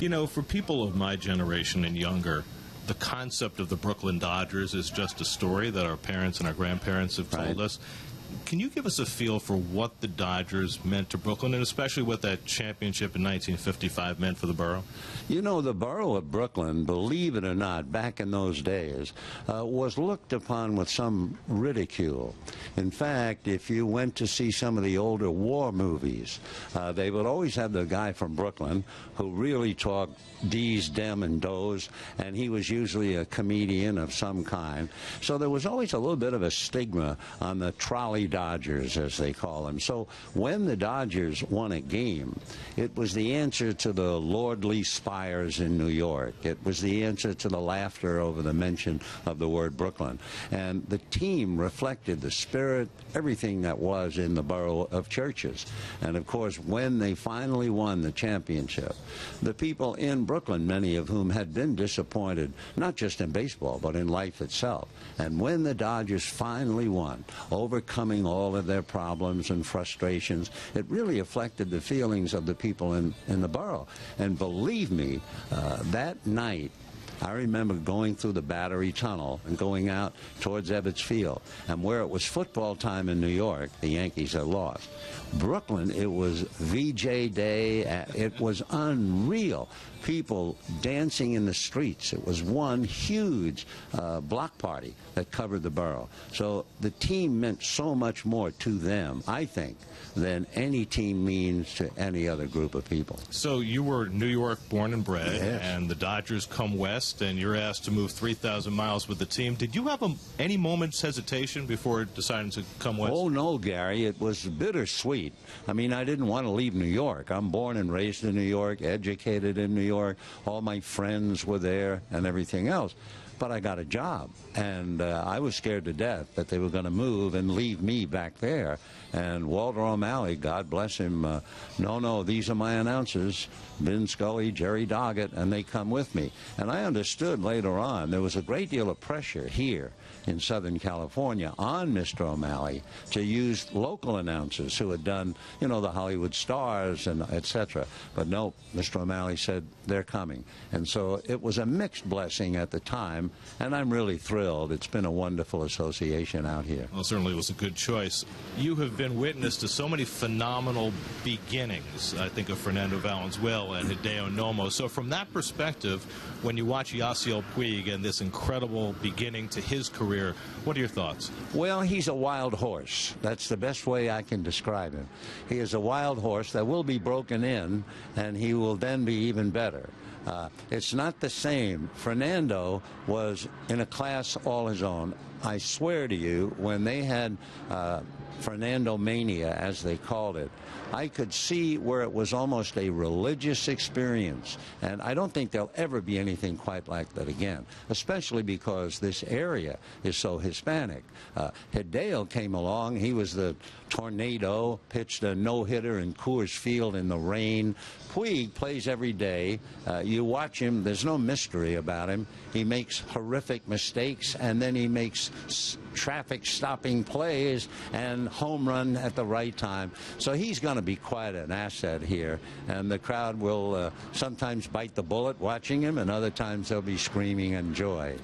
You know, for people of my generation and younger, the concept of the Brooklyn Dodgers is just a story that our parents and our grandparents have told us. Can you give us a feel for what the Dodgers meant to Brooklyn, and especially what that championship in 1955 meant for the borough? You know, the borough of Brooklyn, believe it or not, back in those days, was looked upon with some ridicule. In fact, if you went to see some of the older war movies, they would always have the guy from Brooklyn who really talked D's, dem, and does, and he was usually a comedian of some kind. So there was always a little bit of a stigma on the trolley Dodgers, as they call them. So when the Dodgers won a game, it was the answer to the lordly spires in New York. It was the answer to the laughter over the mention of the word Brooklyn. And the team reflected the spirit, everything that was in the borough of Churches. And of course, when they finally won the championship, the people in Brooklyn, many of whom had been disappointed, not just in baseball, but in life itself. And when the Dodgers finally won, overcoming all of their problems and frustrations, it really affected the feelings of the people in the borough. And believe me, that night, I remember going through the Battery Tunnel and going out towards Ebbets Field. And where it was football time in New York, the Yankees had lost. Brooklyn, it was VJ Day. It was unreal. People dancing in the streets. It was one huge block party that covered the borough. So the team meant so much more to them, I think, than any team means to any other group of people. So you were New York born and bred, yes. And the Dodgers come west, and you're asked to move 3,000 miles with the team. Did you have any moment's hesitation before deciding to come west? Oh, no, Gary. It was bittersweet. I mean, I didn't want to leave New York. I'm born and raised in New York, educated in New York. All my friends were there and everything else. But I got a job, and I was scared to death that they were going to move and leave me back there. And Walter O'Malley, God bless him, no, these are my announcers, Vin Scully, Jerry Doggett, and they come with me. And I understood later on there was a great deal of pressure here in Southern California on Mr. O'Malley to use local announcers who had done, you know, the Hollywood stars and etc. But no, Mr. O'Malley said they're coming. And so it was a mixed blessing at the time, and I'm really thrilled. It's been a wonderful association out here. Well, certainly it was a good choice. You have been witness to so many phenomenal beginnings. I think of Fernando Valenzuela and Hideo Nomo. So from that perspective, when you watch Yasiel Puig and this incredible beginning to his career, what are your thoughts? Well, he's a wild horse. That's the best way I can describe him. He is a wild horse that will be broken in, and he will then be even better. It's not the same. Fernando was in a class all his own. I swear to you, when they had Fernando Mania, as they called it, I could see where it was almost a religious experience. And I don't think there'll ever be anything quite like that again, especially because this area is so Hispanic. Hideo came along. He was the tornado, pitched a no-hitter in Coors Field in the rain. Puig plays every day. You watch him, there's no mystery about him. He makes horrific mistakes, and then he makes traffic-stopping plays and home run at the right time. So he's going to be quite an asset here, and the crowd will sometimes bite the bullet watching him, and other times they'll be screaming in joy.